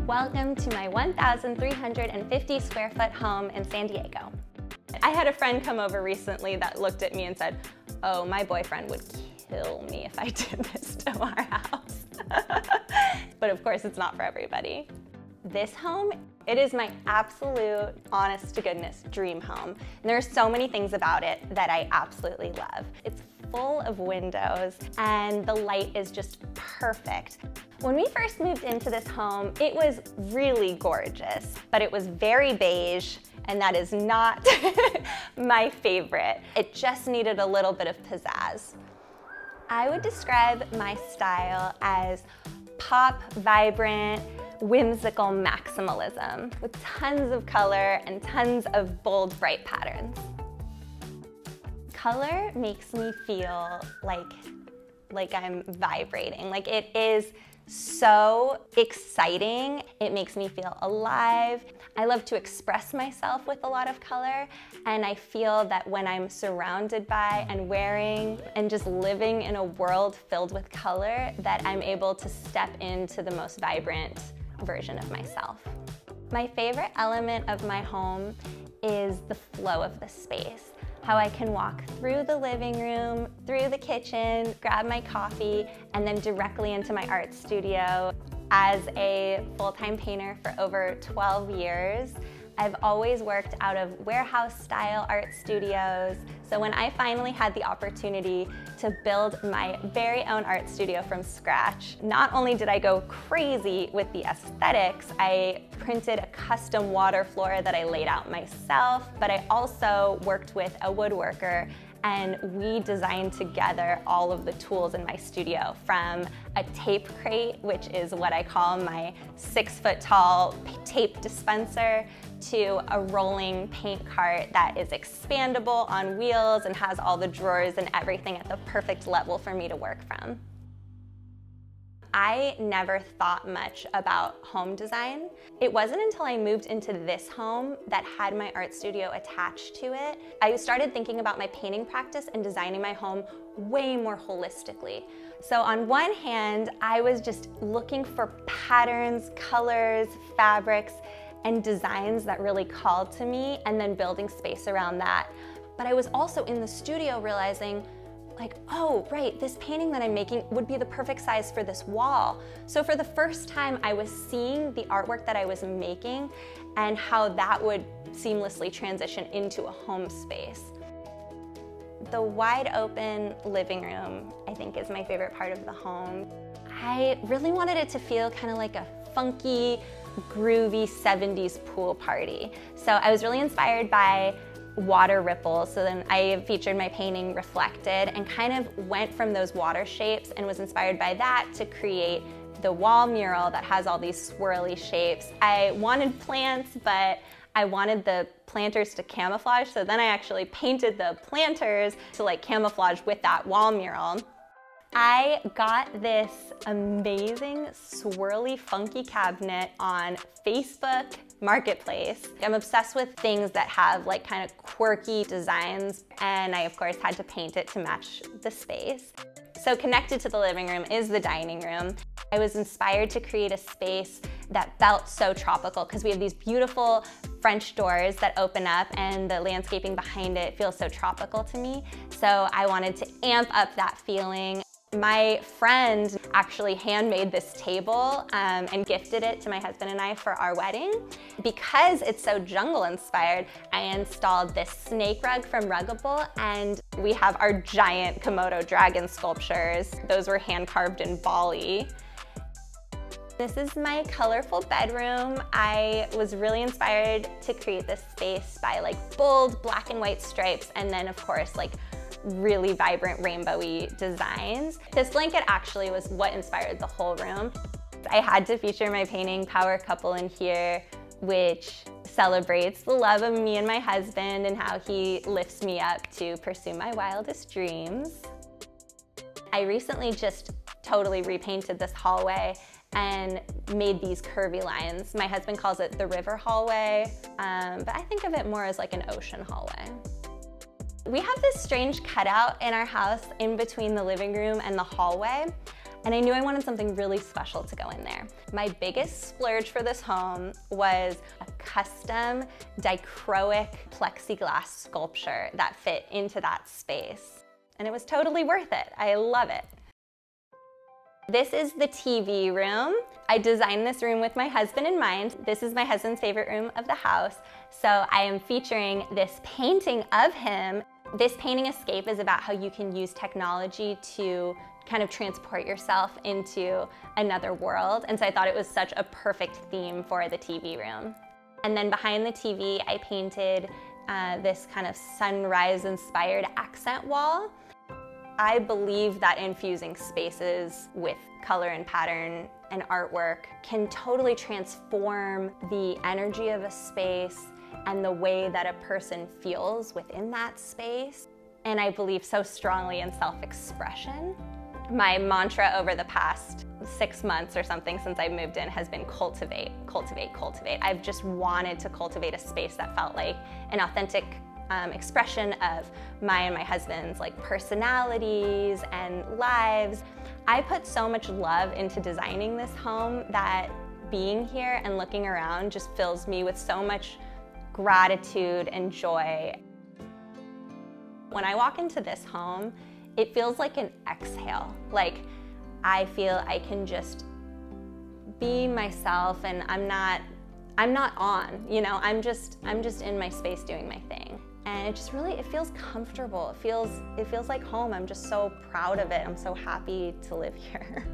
Welcome to my 1,350 square foot home in San Diego. I had a friend come over recently that looked at me and said, "Oh, my boyfriend would kill me if I did this to our house." But of course, it's not for everybody. This home, it is my absolute, honest to goodness dream home. And there are so many things about it that I absolutely love. It's full of windows and the light is just perfect. When we first moved into this home, it was really gorgeous, but it was very beige, and that is not my favorite. It just needed a little bit of pizzazz. I would describe my style as pop, vibrant, whimsical maximalism with tons of color and tons of bold, bright patterns. Color makes me feel like I'm vibrating. Like, it is so exciting. It makes me feel alive. I love to express myself with a lot of color, and I feel that when I'm surrounded by and wearing and just living in a world filled with color, that I'm able to step into the most vibrant version of myself. My favorite element of my home is the flow of the space. How I can walk through the living room, through the kitchen, grab my coffee, and then directly into my art studio. As a full-time painter for over 12 years, I've always worked out of warehouse-style art studios. So when I finally had the opportunity to build my very own art studio from scratch, not only did I go crazy with the aesthetics, I printed a custom water floor that I laid out myself, but I also worked with a woodworker, and we designed together all of the tools in my studio, from a tape crate, which is what I call my 6-foot-tall tape dispenser, to a rolling paint cart that is expandable on wheels and has all the drawers and everything at the perfect level for me to work from. I never thought much about home design. It wasn't until I moved into this home that had my art studio attached to it. I started thinking about my painting practice and designing my home way more holistically. So on one hand, I was just looking for patterns, colors, fabrics, and designs that really called to me, and then building space around that. But I was also in the studio realizing, like, oh, right, this painting that I'm making would be the perfect size for this wall. So for the first time, I was seeing the artwork that I was making and how that would seamlessly transition into a home space. The wide open living room, I think, is my favorite part of the home. I really wanted it to feel kind of like a funky, groovy 70s pool party. So I was really inspired by water ripples. So then I featured my painting reflected and kind of went from those water shapes and was inspired by that to create the wall mural that has all these swirly shapes. I wanted plants, but I wanted the planters to camouflage. So then I actually painted the planters to like camouflage with that wall mural. I got this amazing swirly funky cabinet on Facebook Marketplace. I'm obsessed with things that have like kind of quirky designs, and I of course had to paint it to match the space. So connected to the living room is the dining room. I was inspired to create a space that felt so tropical because we have these beautiful French doors that open up, and the landscaping behind it feels so tropical to me. So I wanted to amp up that feeling. My friend actually handmade this table and gifted it to my husband and I for our wedding. Because it's so jungle inspired, I installed this snake rug from Ruggable, and we have our giant Komodo dragon sculptures. Those were hand carved in Bali. This is my colorful bedroom. I was really inspired to create this space by like bold black and white stripes, and then of course like really vibrant rainbowy designs. This blanket actually was what inspired the whole room. I had to feature my painting Power Couple in here, which celebrates the love of me and my husband and how he lifts me up to pursue my wildest dreams. I recently just totally repainted this hallway and made these curvy lines. My husband calls it the river hallway, but I think of it more as like an ocean hallway. We have this strange cutout in our house in between the living room and the hallway. and I knew I wanted something really special to go in there. My biggest splurge for this home was a custom dichroic plexiglass sculpture that fit into that space. And it was totally worth it. I love it. This is the TV room. I designed this room with my husband in mind. This is my husband's favorite room of the house. So I am featuring this painting of him. This painting escape is about how you can use technology to kind of transport yourself into another world. And so I thought it was such a perfect theme for the TV room. And then behind the TV, I painted this kind of sunrise-inspired accent wall. I believe that infusing spaces with color and pattern and artwork can totally transform the energy of a space and the way that a person feels within that space. And I believe so strongly in self-expression. My mantra over the past 6 months or something since I moved in has been cultivate, cultivate, cultivate. I've just wanted to cultivate a space that felt like an authentic expression of my and my husband's personalities and lives. I put so much love into designing this home that being here and looking around just fills me with so much gratitude and joy. When I walk into this home, it feels like an exhale. Like I feel I can just be myself and I'm not on, you know, I'm just in my space doing my thing. And it just really, it feels comfortable. It feels like home. I'm just so proud of it. I'm so happy to live here.